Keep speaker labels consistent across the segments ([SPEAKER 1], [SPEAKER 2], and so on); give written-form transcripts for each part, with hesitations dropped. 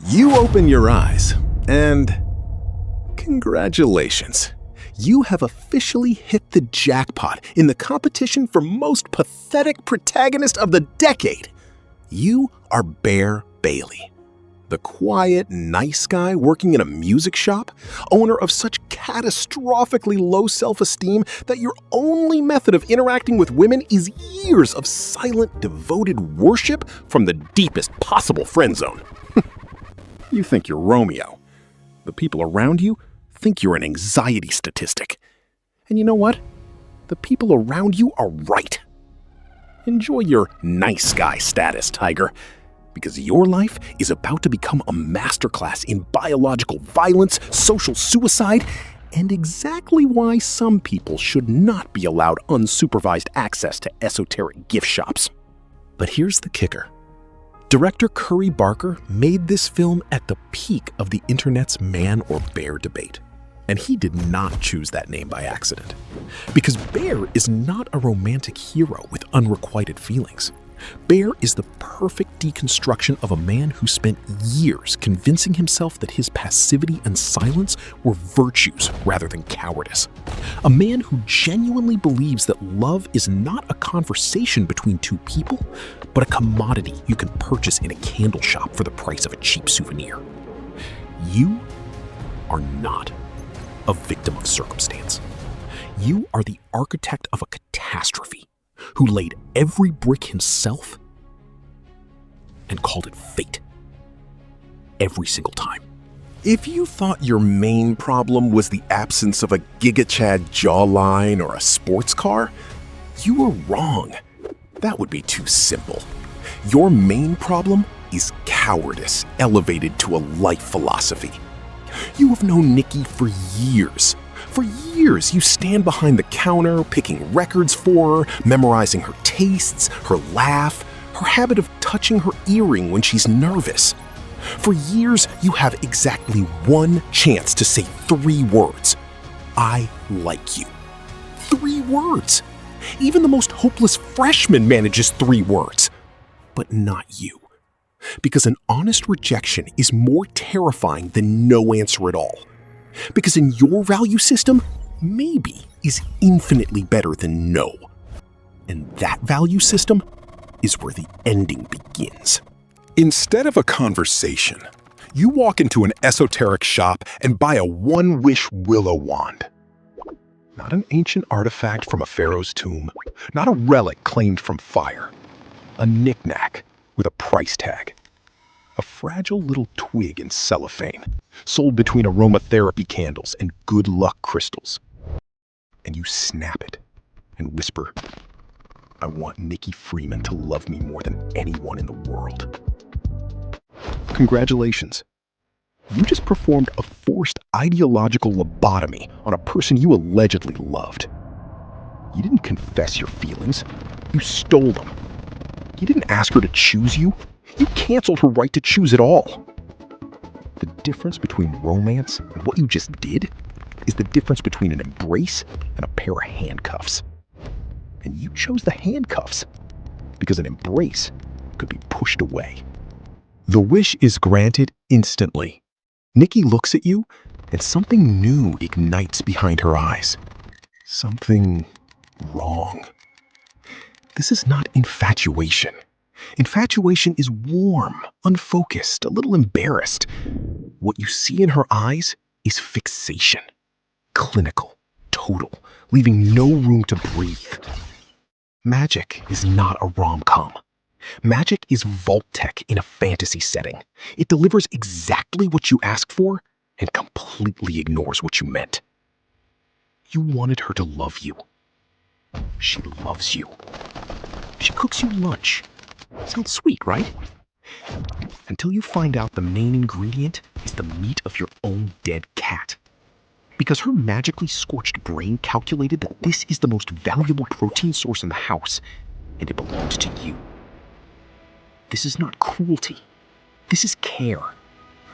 [SPEAKER 1] You open your eyes, and congratulations. You have officially hit the jackpot in the competition for most pathetic protagonist of the decade. You are Bear Bailey, the quiet, nice guy working in a music shop, owner of such catastrophically low self-esteem that your only method of interacting with women is years of silent, devoted worship from the deepest possible friend zone. You think you're Romeo. The people around you think you're an anxiety statistic. And you know what? The people around you are right. Enjoy your nice guy status, Tiger, because your life is about to become a masterclass in biological violence, social suicide, and exactly why some people should not be allowed unsupervised access to esoteric gift shops. But here's the kicker. Director Curry Barker made this film at the peak of the internet's man or bear debate. And he did not choose that name by accident. Because Bear is not a romantic hero with unrequited feelings. Bear is the perfect deconstruction of a man who spent years convincing himself that his passivity and silence were virtues rather than cowardice. A man who genuinely believes that love is not a conversation between two people, but a commodity you can purchase in a candle shop for the price of a cheap souvenir. You are not a victim of circumstance. You are the architect of a catastrophe who laid every brick himself and called it fate. Every single time. If you thought your main problem was the absence of a Giga Chad jawline or a sports car, you were wrong. That would be too simple. Your main problem is cowardice elevated to a life philosophy. You have known Nikki for years. For years, you stand behind the counter, picking records for her, memorizing her tastes, her laugh, her habit of touching her earring when she's nervous. For years, you have exactly one chance to say 3 words. I like you. 3 words. Even the most hopeless freshman manages 3 words. But not you. Because an honest rejection is more terrifying than no answer at all. Because in your value system, maybe is infinitely better than no. And that value system is where the ending begins.
[SPEAKER 2] Instead of a conversation, you walk into an esoteric shop and buy a one-wish willow wand. Not an ancient artifact from a pharaoh's tomb, not a relic claimed from fire. A knick-knack with a price tag. A fragile little twig in cellophane, sold between aromatherapy candles and good luck crystals. And you snap it and whisper, I want Nikki Freeman to love me more than anyone in the world. Congratulations. You just performed a forced ideological lobotomy on a person you allegedly loved. You didn't confess your feelings. You stole them. You didn't ask her to choose you. You canceled her right to choose at all. The difference between romance and what you just did is the difference between an embrace and a pair of handcuffs. And you chose the handcuffs because an embrace could be pushed away. The wish is granted instantly. Nikki looks at you and something new ignites behind her eyes. Something wrong. This is not infatuation. Infatuation is warm, unfocused, a little embarrassed. What you see in her eyes is fixation. Clinical, total, leaving no room to breathe. Magic is not a rom-com. Magic is vault tech in a fantasy setting. It delivers exactly what you ask for and completely ignores what you meant. You wanted her to love you. She loves you. She cooks you lunch. Sounds sweet, right? Until you find out the main ingredient is the meat of your own dead cat. Because her magically scorched brain calculated that this is the most valuable protein source in the house, and it belongs to you. This is not cruelty. This is care.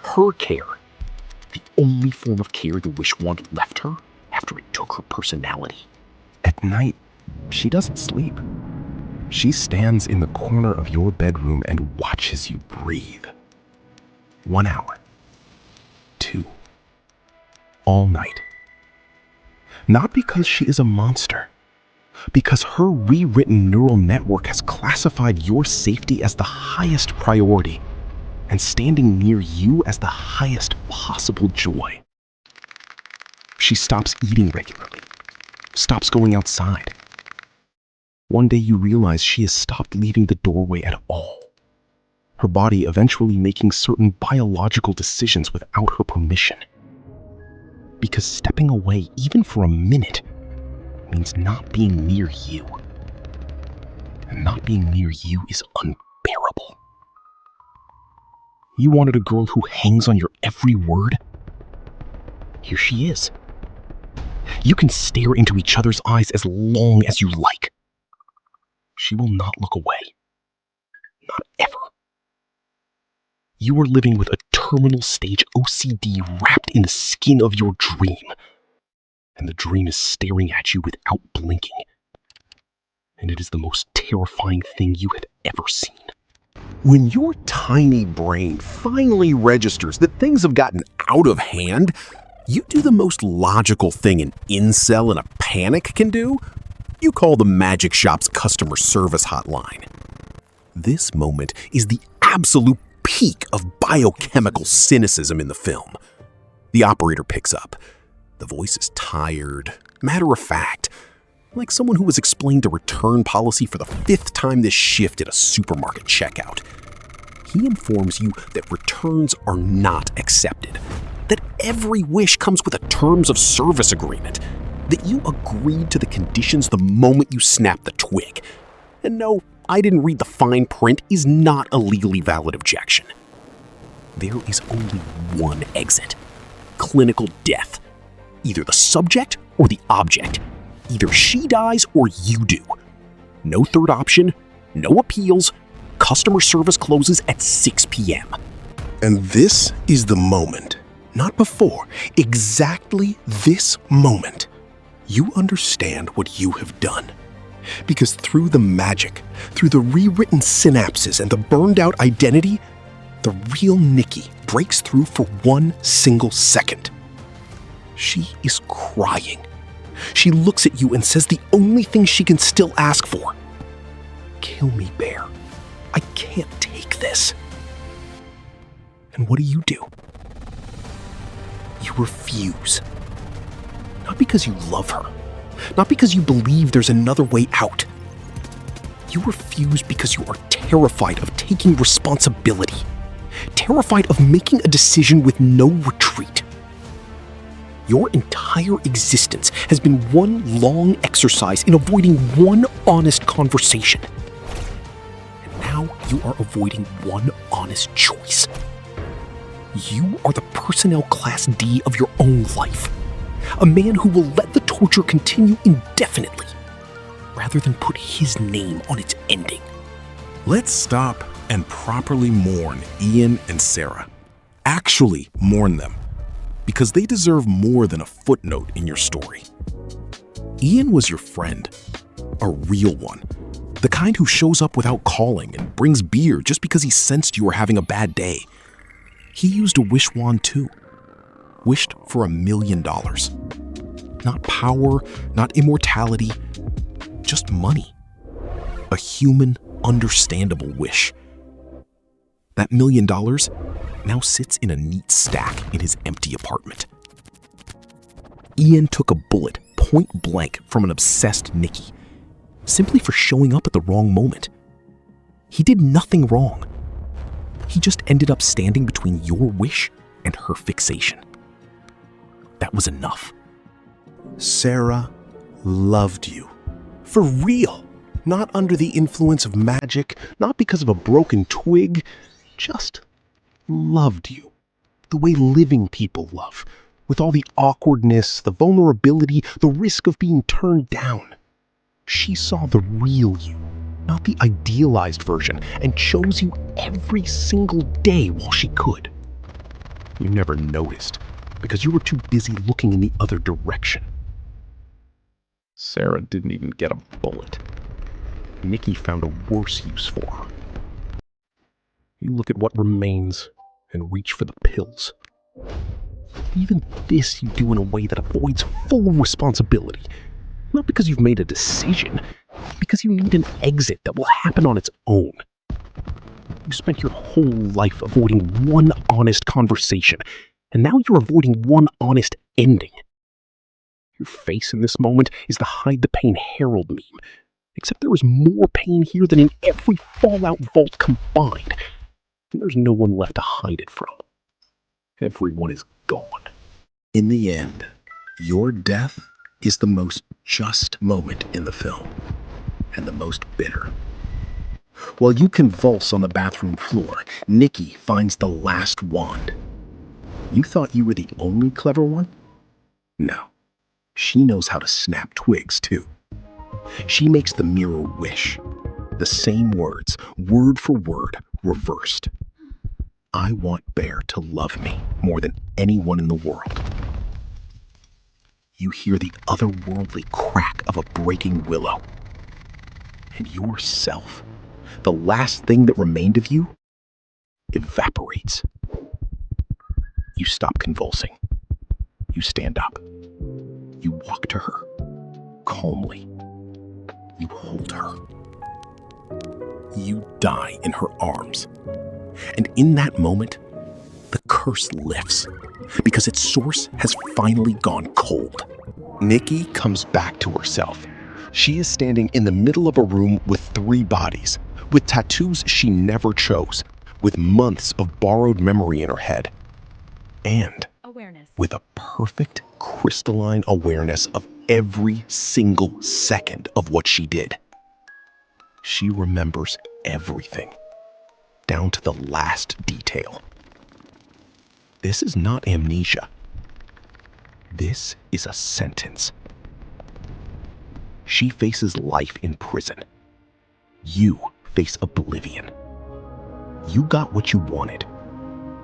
[SPEAKER 2] Her care. The only form of care the wish wand left her after it took her personality. At night, she doesn't sleep. She stands in the corner of your bedroom and watches you breathe.
[SPEAKER 1] 1 hour. 2. All night. Not because she is a monster, because her rewritten neural network has classified your safety as the highest priority and standing near you as the highest possible joy. She stops eating regularly, stops going outside. One day you realize she has stopped leaving the doorway at all, her body eventually making certain biological decisions without her permission. Because stepping away, even for a minute, means not being near you. And not being near you is unbearable. You wanted a girl who hangs on your every word? Here she is. You can stare into each other's eyes as long as you like. She will not look away. Not ever. You are living with a terminal stage OCD wrapped in the skin of your dream. And the dream is staring at you without blinking. And it is the most terrifying thing you have ever seen. When your tiny brain finally registers that things have gotten out of hand, you do the most logical thing an incel in a panic can do. You call the Magic Shop's customer service hotline. This moment is the absolute peak of biochemical cynicism in the film. The operator picks up. The voice is tired, matter of fact, like someone who was explained a return policy for the 5th time this shift at a supermarket checkout. He informs you that returns are not accepted, that every wish comes with a terms of service agreement, that you agreed to the conditions the moment you snapped the twig. And no, I didn't read the fine print is not a legally valid objection. There is only one exit: clinical death. Either the subject or the object. Either she dies or you do. No third option, no appeals. Customer service closes at 6 p.m. And this is the moment, not before, exactly this moment, you understand what you have done. Because through the magic, through the rewritten synapses and the burned out identity, the real Nikki breaks through for 1 single second. She is crying. She looks at you and says the only thing she can still ask for. Kill me, Bear. I can't take this. And what do? You refuse. Not because you love her. Not because you believe there's another way out. You refuse because you are terrified of taking responsibility. Terrified of making a decision with no retreat. Your entire existence has been one long exercise in avoiding one honest conversation. And now you are avoiding one honest choice. You are the personnel class D of your own life. A man who will let the torture continue indefinitely, rather than put his name on its ending. Let's stop and properly mourn Ian and Sarah. Actually mourn them, because they deserve more than a footnote in your story. Ian was your friend, a real one, the kind who shows up without calling and brings beer just because he sensed you were having a bad day. He used a wish wand too. Wished for $1 million. Not power, not immortality, just money. A human, understandable wish. That $1 million now sits in a neat stack in his empty apartment. Ian took a bullet point blank from an obsessed Nikki, simply for showing up at the wrong moment. He did nothing wrong. He just ended up standing between your wish and her fixation. That was enough. Sarah loved you. For real. Not under the influence of magic, not because of a broken twig, just loved you. The way living people love, with all the awkwardness, the vulnerability, the risk of being turned down. She saw the real you, not the idealized version, and chose you every single day while she could. You never noticed, because you were too busy looking in the other direction. Sarah didn't even get a bullet. Nikki found a worse use for her. You look at what remains,
[SPEAKER 2] and reach for the pills. Even this you do in a way that avoids full responsibility. Not because you've made a decision, because you need an exit that will happen on its own. You spent your whole life avoiding one honest conversation, and now you're avoiding one honest ending. Your face in this moment is the Hide the Pain Herald meme, except there is more pain here than in every Fallout vault combined. And there's no one left to hide it from. Everyone is gone.
[SPEAKER 1] In the end, your death is the most just moment in the film, and the most bitter. While you convulse on the bathroom floor, Nikki finds the last wand. You thought you were the only clever one? No. She knows how to snap twigs, too. She makes the mirror wish. The same words, word for word, reversed. I want Bear to love me more than anyone in the world. You hear the otherworldly crack of a breaking willow. And yourself, the last thing that remained of you, evaporates. You stop convulsing. You stand up. You walk to her, calmly. You hold her. You die in her arms. And in that moment, the curse lifts, because its source has finally gone cold.
[SPEAKER 2] Nikki comes back to herself. She is standing in the middle of a room with 3 bodies, with tattoos she never chose, with months of borrowed memory in her head, and with a perfect crystalline awareness of every single second of what she did. She remembers everything, down to the last detail. This is not amnesia. This is a sentence. She faces life in prison. You face oblivion. You got what you wanted.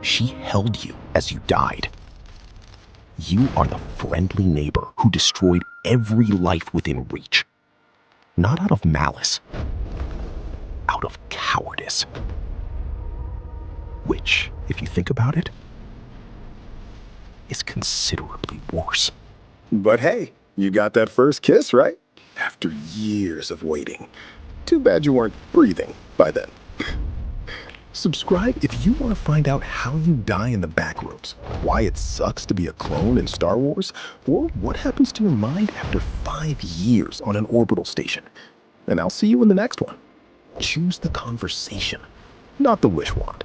[SPEAKER 2] She held you as you died. You are the friendly neighbor who destroyed every life within reach. Not out of malice, out of cowardice. Which, if you think about it, is considerably worse.
[SPEAKER 1] But hey, you got that first kiss, right? After years of waiting. Too bad you weren't breathing by then. Subscribe if you want to find out how you die in the backrooms, why it sucks to be a clone in Star Wars, or what happens to your mind after 5 years on an orbital station. And I'll see you in the next one. Choose the conversation, not the wish wand.